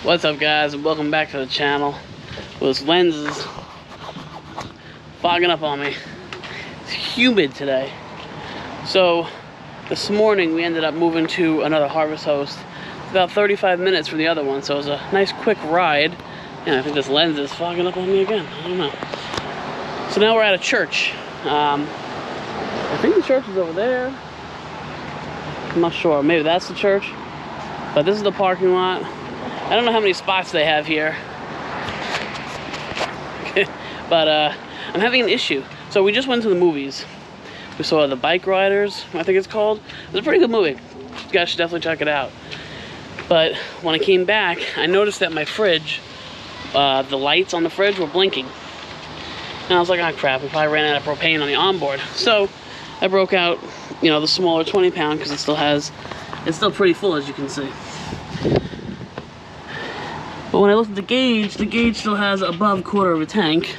What's up, guys, and welcome back to the channel. Well, this lens is fogging up on me. It's humid today. So this morning we ended up moving to another Harvest Host. It's about 35 minutes from the other one, so it was a nice quick ride. And I think this lens is fogging up on me again. I don't know. So now we're at a church. I think the church is over there. I'm not sure. Maybe that's the church. But this is the parking lot. I don't know how many spots they have here. But I'm having an issue. So we just went to the movies. We saw The Bike Riders, I think it's called. It's a pretty good movie. You guys should definitely check it out. But when I came back, I noticed that my fridge, the lights on the fridge were blinking. And I was like, oh crap, we probably ran out of propane on the onboard. So I broke out, the smaller 20-pound because it's still pretty full, as you can see. But when I looked at the gauge still has above quarter of a tank.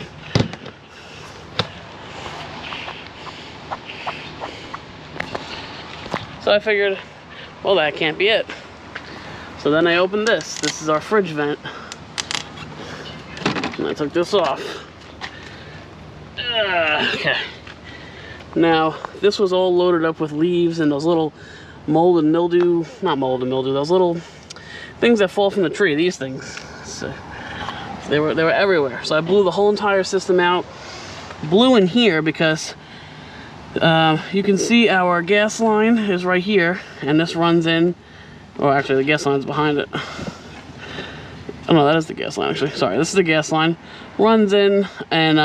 So I figured, well, that can't be it. So then I opened this. This is our fridge vent. And I took this off. Okay. Now, this was all loaded up with leaves and those little mold and mildew, not mold and mildew, those little things that fall from the tree, these things. So they were everywhere. So I blew the whole entire system out. Blew in here because you can see our gas line is right here, and this runs in, or actually the gas line's behind it. Oh no, that is the gas line actually. Sorry, this is the gas line. Runs in, and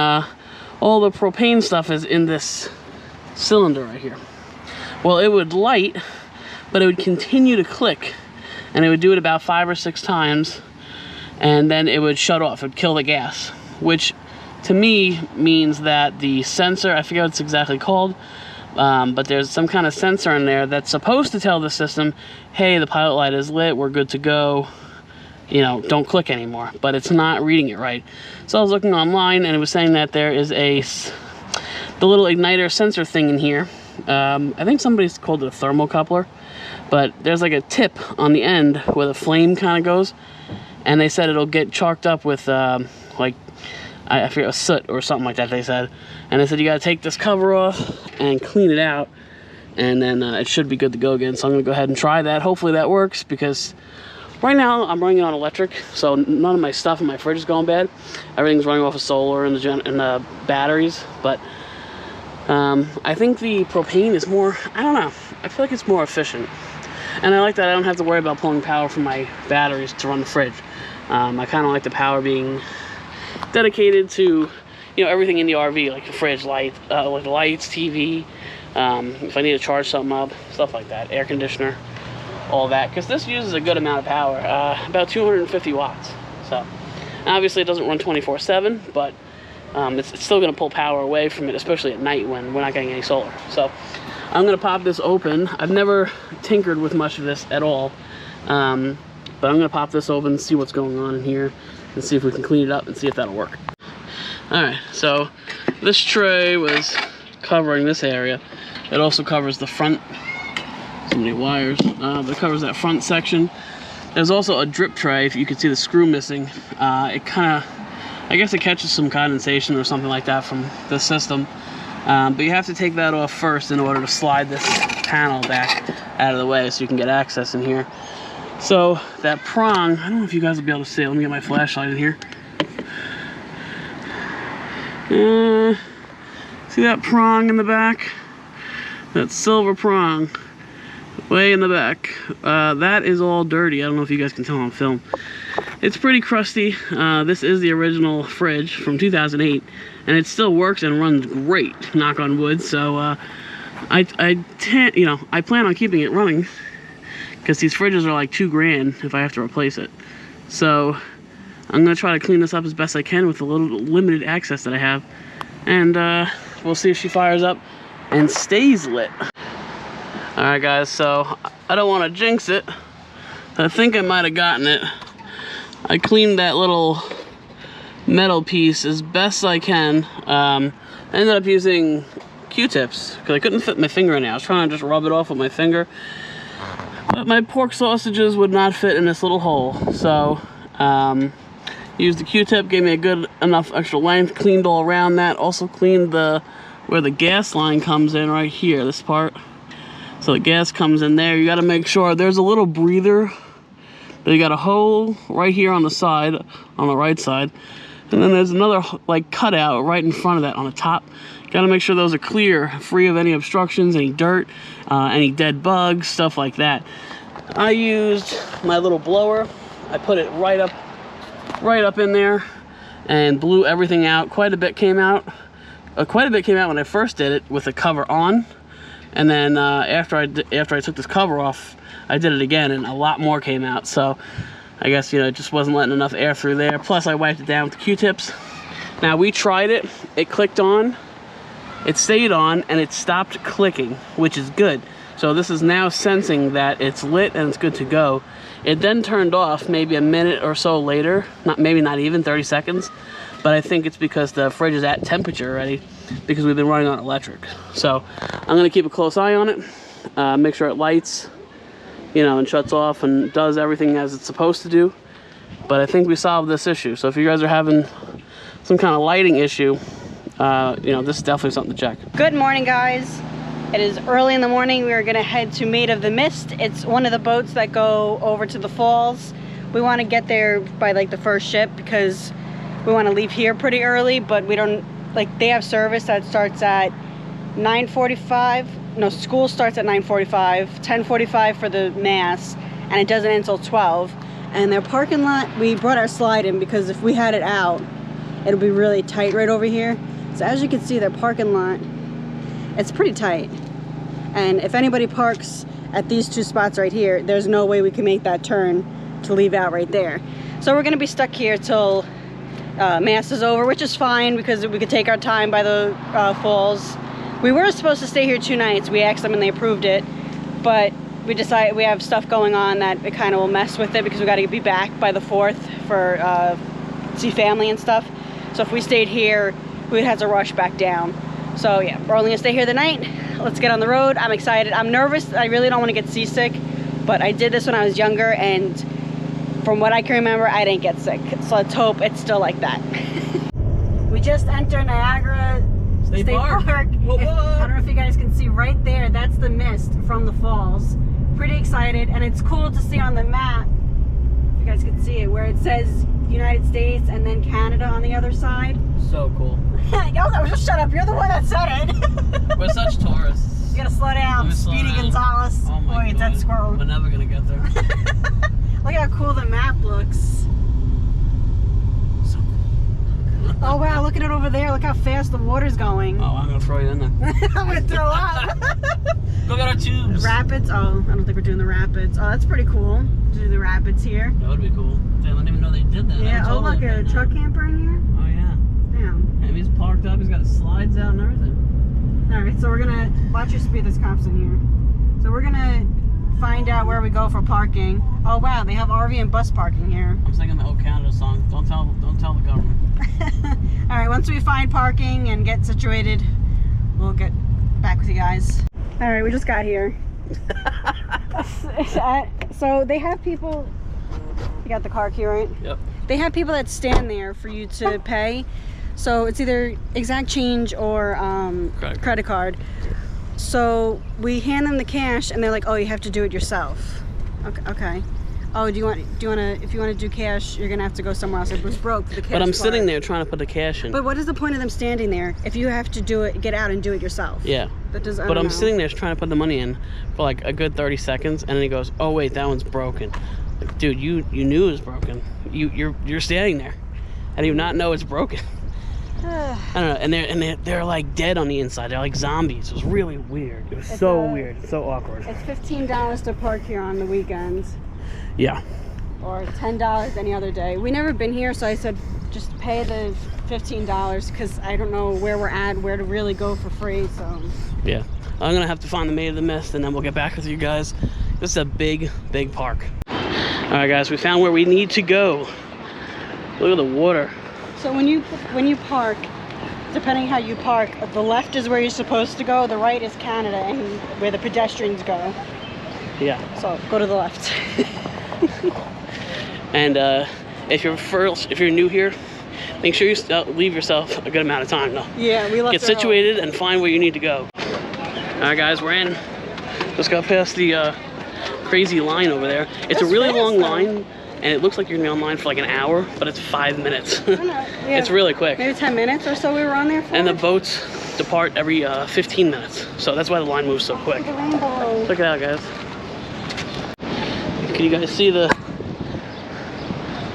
all the propane stuff is in this cylinder right here. Well, it would light, but it would continue to click, and it would do it about 5 or 6 times, and then it would shut off. It would kill the gas, which to me means that the sensor, I forget what it's exactly called, but there's some kind of sensor in there that's supposed to tell the system, hey, the pilot light is lit, we're good to go, don't click anymore, but it's not reading it right. So I was looking online, and it was saying that there is the little igniter sensor thing in here. I think somebody's called it a thermocoupler, but there's like a tip on the end where the flame kind of goes, and they said it'll get chalked up with I forget, a soot or something like that, they said. And they said you gotta take this cover off and clean it out, and then it should be good to go again. So I'm gonna go ahead and try that. Hopefully that works, because right now I'm running it on electric, so none of my stuff in my fridge is going bad. Everything's running off of solar and the batteries, but I think the propane is more, I don't know, I feel like it's more efficient. And I like that I don't have to worry about pulling power from my batteries to run the fridge. I kind of like the power being dedicated to, everything in the RV, like the fridge, like lights, TV, if I need to charge something up, stuff like that, air conditioner, all that, because this uses a good amount of power, about 250 watts. So obviously it doesn't run 24/7, but it's still going to pull power away from it, especially at night when we're not getting any solar. So I'm going to pop this open. I've never tinkered with much of this at all, but I'm going to pop this open and see what's going on in here, and see if we can clean it up and see if that'll work. Alright, so this tray was covering this area. It also covers the front, so many wires, but it covers that front section. There's also a drip tray, if you can see the screw missing. It kind of, I guess it catches some condensation or something like that from the system. But you have to take that off first in order to slide this panel back out of the way so you can get access in here. So that prong, I don't know if you guys will be able to see it. Let me get my flashlight in here. See that prong in the back? That silver prong way in the back. That is all dirty. I don't know if you guys can tell on film. It's pretty crusty. This is the original fridge from 2008, and it still works and runs great, knock on wood. So I plan on keeping it running, because these fridges are like $2 grand if I have to replace it. So I'm gonna try to clean this up as best I can with the little limited access that I have, and we'll see if she fires up and stays lit. All right, guys, so I don't want to jinx it. I think I might have gotten it. I cleaned that little metal piece as best I can. I ended up using Q-tips because I couldn't fit my finger in there. I was trying to just rub it off with my finger, but my pork sausages would not fit in this little hole. So Used the Q-tip, gave me a good enough extra length, cleaned all around that. Also cleaned where the gas line comes in right here, this part. So the gas comes in there. You got to make sure there's a little breather. But you got a hole right here on the side, on the right side. And then there's another like cutout right in front of that on the top. Got to make sure those are clear, free of any obstructions, any dirt, any dead bugs, stuff like that. I used my little blower. I put it right up in there and blew everything out. Quite a bit came out. Quite a bit came out when I first did it with the cover on. And then after I took this cover off, I did it again, and a lot more came out. So I guess, you know, it just wasn't letting enough air through there. Plus, I wiped it down with the Q-tips. Now, we tried it. It clicked on. It stayed on, and it stopped clicking, which is good. So this is now sensing that it's lit and it's good to go. It then turned off maybe a minute or so later. Maybe not even 30 seconds. But I think it's because the fridge is at temperature already, because we've been running on electric. So I'm going to keep a close eye on it. Make sure it lights, you know, and shuts off and does everything as it's supposed to do. But I think we solved this issue. So if you guys are having some kind of lighting issue, you know, this is definitely something to check. Good morning, guys. It is early in the morning. We are going to head to Maid of the Mist. It's one of the boats that go over to the falls. We want to get there by like the first ship because we want to leave here pretty early, but we don't, like, they have service that starts at 9:45. No, school starts at 9:45, 10:45 for the mass, and it doesn't end until 12. And their parking lot, we brought our slide in because if we had it out, it'll be really tight right over here. So as you can see, their parking lot, it's pretty tight. And if anybody parks at these two spots right here, there's no way we can make that turn to leave out right there. So we're gonna be stuck here till mass is over, which is fine because we could take our time by the falls. We were supposed to stay here 2 nights. We asked them and they approved it, but we decided we have stuff going on that it kind of will mess with it because we got to be back by the 4th for see family and stuff. So if we stayed here, we'd have to rush back down. So yeah, we're only gonna stay here the night. Let's get on the road. I'm excited. I'm nervous. I really don't want to get seasick, but I did this when I was younger, and from what I can remember, I didn't get sick. So let's hope it's still like that. We just entered Niagara State Park. I don't know if you guys can see right there, that's the mist from the falls. Pretty excited, and it's cool to see on the map, if you guys can see it, where it says United States and then Canada on the other side. So cool. Yo, just shut up, you're the one that said it. We're such tourists. You gotta slow down, Speedy Gonzales. Oh my Wait, God. that's squirrel. We're never gonna get there. Look how cool the map looks. So cool. Oh wow, look at it over there. Look how fast the water's going. Oh, I'm gonna throw you in there. I'm gonna throw up. Look at our tubes. Rapids? Oh, I don't think we're doing the rapids. Oh, that's pretty cool to do the rapids here. That would be cool. Damn, I didn't even know they did that. Yeah, oh look, a truck camper in here. Oh yeah. Damn. And he's parked up, he's got slides out and everything. Alright, so we're gonna, watch your speed, there's cops in here. So we're gonna find out where we go for parking. Oh wow, they have RV and bus parking here. I'm singing the Oh Canada song. Don't tell the government. Alright, once we find parking and get situated, we'll get back with you guys. Alright, we just got here. So they have people, you got the car key, right? Yep. They have people that stand there for you to pay. So it's either exact change or credit card. So we hand them the cash and they're like, oh, you have to do it yourself. Okay. Oh, do you want to, if you want to do cash, you're going to have to go somewhere else. It was broke for the cash. But I'm sitting there trying to put the cash in. But what is the point of them standing there if you have to do it, get out and do it yourself? Yeah. That does, but I'm sitting there trying to put the money in for like a good 30 seconds, and then he goes, oh wait, that one's broken. Like, dude, you knew it was broken. You're standing there. I do not know it's broken. I don't know, and they're like dead on the inside. They're like zombies. It was really weird. It was so weird, so awkward. It's $15 to park here on the weekends. Yeah. Or $10 any other day. We never been here, so I said just pay the $15 because I don't know where we're at, where to really go for free. So yeah, I'm gonna have to find the Maid of the Mist, and then we'll get back with you guys. This is a big park. All right, guys, we found where we need to go. Look at the water. So when you park, depending how you park, the left is where you're supposed to go, the right is Canada and where the pedestrians go. Yeah. So go to the left. And if you're new here, make sure you leave yourself a good amount of time though. Yeah, we left. Get situated and find where you need to go. All right, guys, we're in. Just got past the crazy line over there. It's a really long line, and it looks like you're gonna be online for like an hour, but it's 5 minutes. Yeah, it's really quick. Maybe 10 minutes or so we were on there for. And the boats depart every 15 minutes, so that's why the line moves so quick. The rainbow. Check it out, guys. Can you guys see the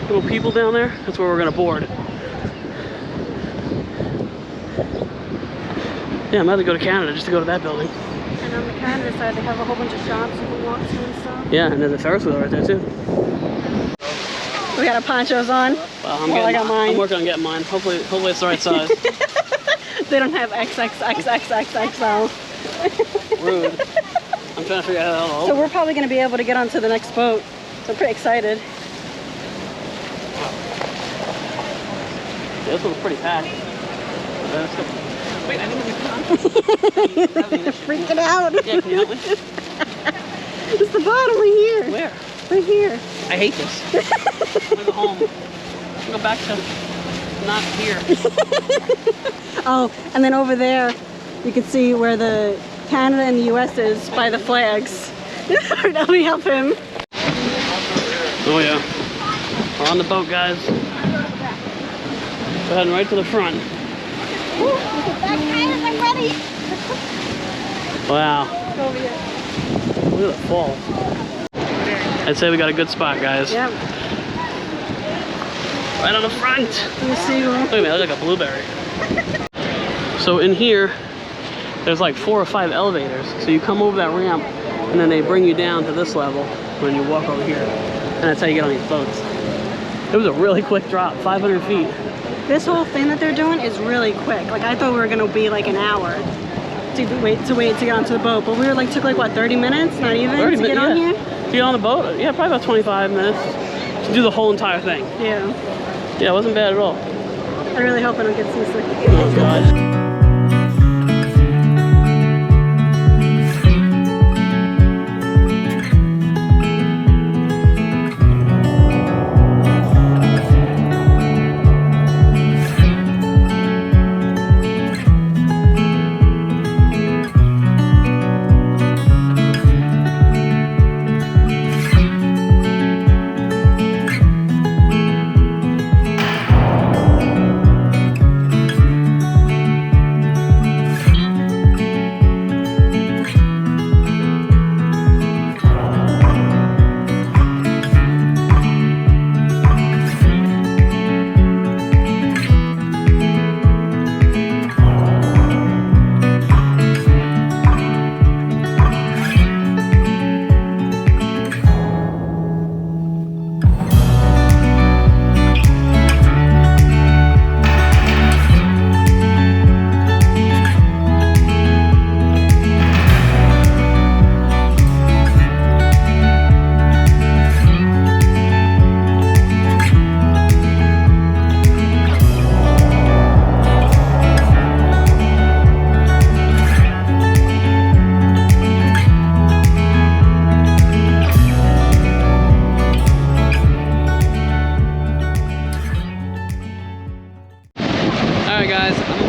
little people down there? That's where we're gonna board. Yeah, I'm about to go to Canada just to go to that building. And on the Canada side, they have a whole bunch of shops you can walk to and stuff. Yeah, and there's a Ferris wheel right there too. We got our ponchos on. Well, I got mine. I'm working on getting mine. Hopefully it's the right size. They don't have XXXXXXL. Rude. I'm trying to figure out how to open. So we're probably going to be able to get onto the next boat. So I'm pretty excited. Yeah, this one's pretty packed. Wait, I didn't even Freaking out. Yeah, can you help me? It's the bottom right here. Where? Right here. I hate this. I'm gonna go home. I'm gonna go back to not here. Oh, and then over there, you can see where the Canada and the US is by the flags. Let me help him. Oh yeah. We're on the boat, guys. We're heading right to the front. I'm ready. Wow. Over here. Look at the fall. I'd say we got a good spot, guys. Yep. Right on the front. Let me see. Look at me, I look like a blueberry. So in here, there's like 4 or 5 elevators. So you come over that ramp, and then they bring you down to this level when you walk over here. And that's how you get on these boats. It was a really quick drop, 500 feet. This whole thing that they're doing is really quick. Like I thought we were gonna be like an hour to wait to get onto the boat, but we were like took like what 30 minutes, not even to get on here. To get on the boat, yeah, probably about 25 minutes to do the whole entire thing. Yeah. Yeah, it wasn't bad at all. I really hope I don't get seasick. Oh God.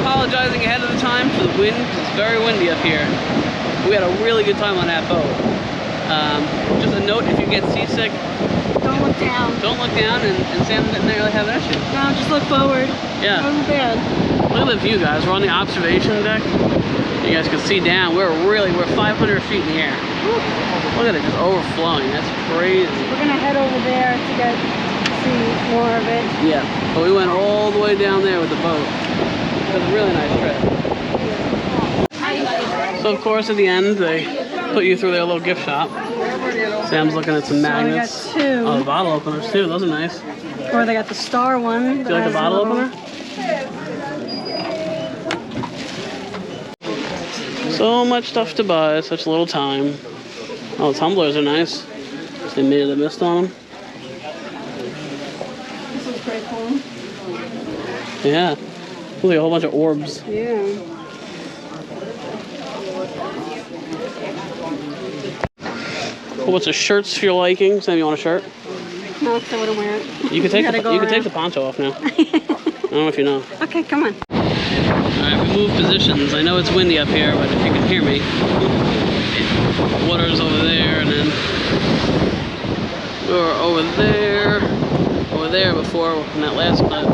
Apologizing ahead of the time for the wind, because it's very windy up here. We had a really good time on that boat. Just a note, if you get seasick, don't look down. Don't look down, and Sam didn't really have an issue. No, just look forward. Yeah. It wasn't bad. Look at the view, guys. We're on the observation deck. You guys can see down. We're 500 feet in the air. Look at it, just overflowing. That's crazy. We're gonna head over there to see more of it. Yeah, but we went all the way down there with the boat. It was a really nice trip. So of course at the end they put you through their little gift shop. Sam's looking at some magnets. So we got 2. Oh, the bottle openers too. Those are nice. Or they got the star one. Do you like the bottle opener? So much stuff to buy, such little time. Oh, the tumblers are nice. They made the mist on them. This looks pretty cool. Yeah. Looks like a whole bunch of orbs. Yeah. A whole bunch of shirts for your liking. Sam, you want a shirt? No, because I wouldn't wear it. You can take the poncho off now. I don't know if you know. Okay, come on. Alright, we moved positions. I know it's windy up here, but if you can hear me, water's over there, and then we were over there before in that last clip.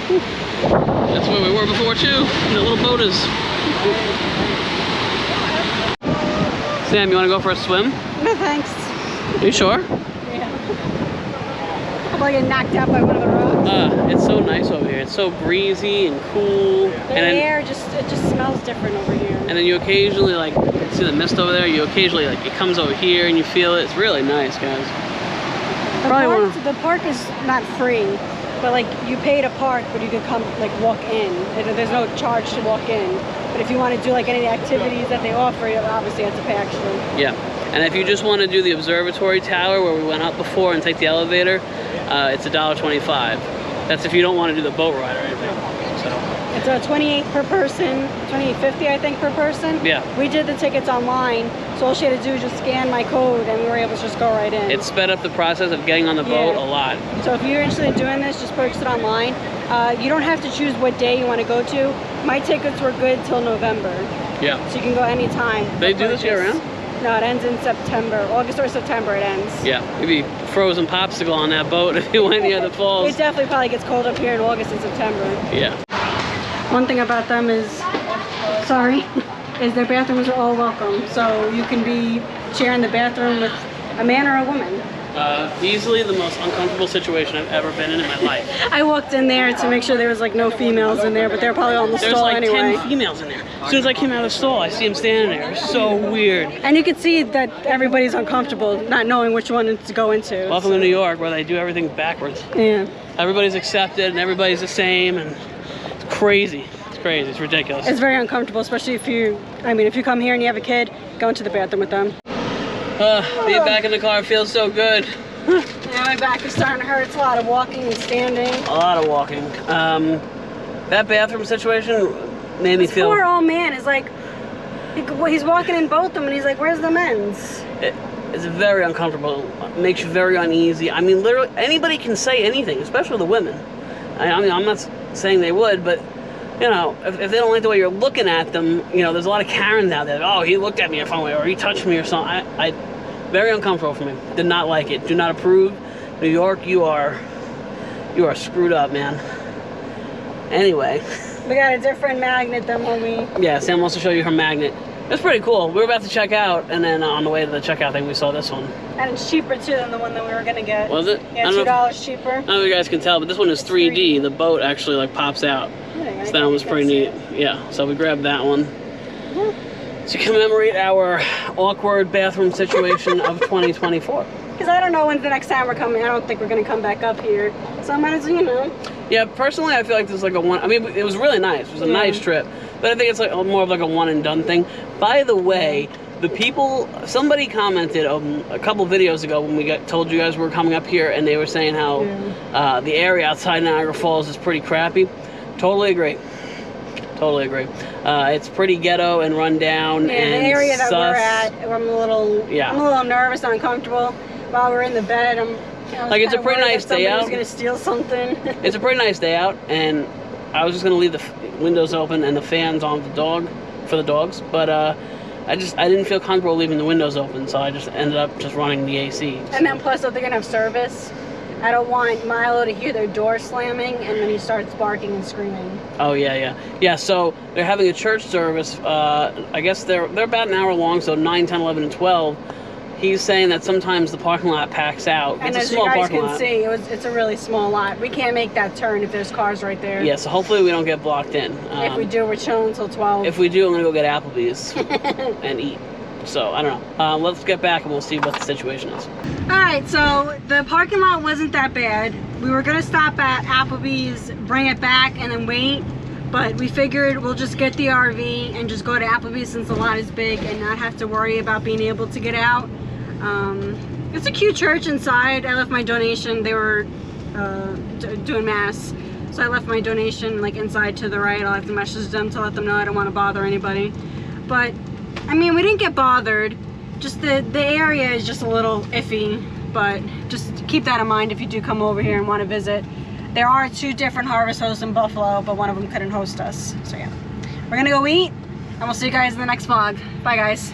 Whew. That's where we were before too. The little boat is. Sam, you want to go for a swim? No thanks. Are you sure? Yeah. I'll probably get knocked out by one of the rocks. It's so nice over here. It's so breezy and cool. The air it just smells different over here. And then you occasionally see the mist over there. You occasionally it comes over here and you feel it. It's really nice, guys. The park is not free, but like you pay to park, but you can come walk in. There's no charge to walk in. But if you want to do like any of the activities that they offer, you obviously have to pay extra. Yeah. And if you just want to do the observatory tower where we went up before and take the elevator, it's $1.25. That's if you don't want to do the boat ride or anything. So. It's $28 per person, $28.50 I think per person. Yeah. We did the tickets online, so all she had to do was just scan my code and we were able to just go right in. It sped up the process of getting on the boat a lot. So if you're interested in doing this, just purchase it online. You don't have to choose what day you want to go to. My tickets were good till November. Yeah. So you can go anytime. They do this year round? No, it ends in September. August or September it ends. Yeah, you'd be frozen popsicle on that boat if you went near the falls. It definitely probably gets cold up here in August and September. Yeah. One thing about them is, is their bathrooms are all welcome. So you can be sharing the bathroom with a man or a woman. Easily the most uncomfortable situation I've ever been in my life. I walked in there to make sure there was no females in there, but they're probably all in the stall anyway. There's 10 females in there. As soon as I came out of the stall, I see them standing there. It's so weird. And you can see that everybody's uncomfortable, not knowing which one to go into. Welcome to New York, where they do everything backwards. Yeah. Everybody's accepted and everybody's the same, and it's crazy. It's crazy. It's ridiculous. It's very uncomfortable, especially if you come here and you have a kid, go into the bathroom with them. Being back in the car feels so good. Yeah, my back is starting to hurt. It's a lot of walking and standing. A lot of walking. That bathroom situation made me feel... Poor old man is he's walking in both of them and he's like, where's the men's? It's very uncomfortable. It makes you very uneasy. I mean, literally, anybody can say anything, especially the women. I mean, I'm not saying they would, but, you know, if they don't like the way you're looking at them, you know, there's a lot of Karens out there. Oh, he looked at me a funny way, or he touched me or something. Very uncomfortable for me. Did not like it. Do not approve. New York, you are screwed up, man. Anyway. We got a different magnet than when we... Yeah, Sam wants to show you her magnet. It's pretty cool. We were about to check out, and then on the way to the checkout thing, we saw this one. And it's cheaper, too, than the one that we were going to get. Was it? Yeah, $2 cheaper. I don't know if you guys can tell, but this one is 3D. The boat actually, pops out. Yeah, so that one was pretty neat. Yeah, so we grabbed that one. To commemorate our awkward bathroom situation of 2024. Because I don't know when's the next time we're coming. I don't think we're going to come back up here. So I might as well, you know. Yeah, personally, I feel like this is a one... I mean, it was really nice. It was a nice trip. But I think it's more of a one and done thing. By the way, the people... Somebody commented a couple videos ago when we told you guys we were coming up here, and they were saying how the area outside Niagara Falls is pretty crappy. Totally agree. Totally agree. It's pretty ghetto and run down. Yeah, and the area that sus. we're at, I'm a little nervous and uncomfortable. While we're in the bed, it's a pretty nice day out. Somebody's gonna steal something. It's a pretty nice day out, and I was just gonna leave the windows open and the fans on for the dogs, but I didn't feel comfortable leaving the windows open, so I just ended up just running the AC. And then plus, if they're gonna have service, I don't want Milo to hear their door slamming and then he starts barking and screaming. Oh yeah. So they're having a church service. I guess they're about an hour long, so 9, 10, 11, and 12. He's saying that sometimes the parking lot packs out. And it's as a small you guys parking can lot. see, it's a really small lot. We can't make that turn if there's cars right there. Yeah, so hopefully we don't get blocked in. If we do, we're chilling until 12. If we do, I'm gonna go get Applebee's and eat. So I don't know. Let's get back and we'll see what the situation is. Alright, so the parking lot wasn't that bad. We were gonna stop at Applebee's, bring it back, and then wait. But we figured we'll just get the RV and just go to Applebee's since the lot is big and not have to worry about being able to get out. It's a cute church inside. I left my donation. They were doing mass. So I left my donation inside to the right. I'll have to message them to let them know I don't want to bother anybody. But I mean, we didn't get bothered. Just the area is just a little iffy. but just keep that in mind if you do come over here and want to visit. There are 2 different harvest hosts in Buffalo, but one of them couldn't host us. So yeah, we're gonna go eat, and we'll see you guys in the next vlog. Bye guys.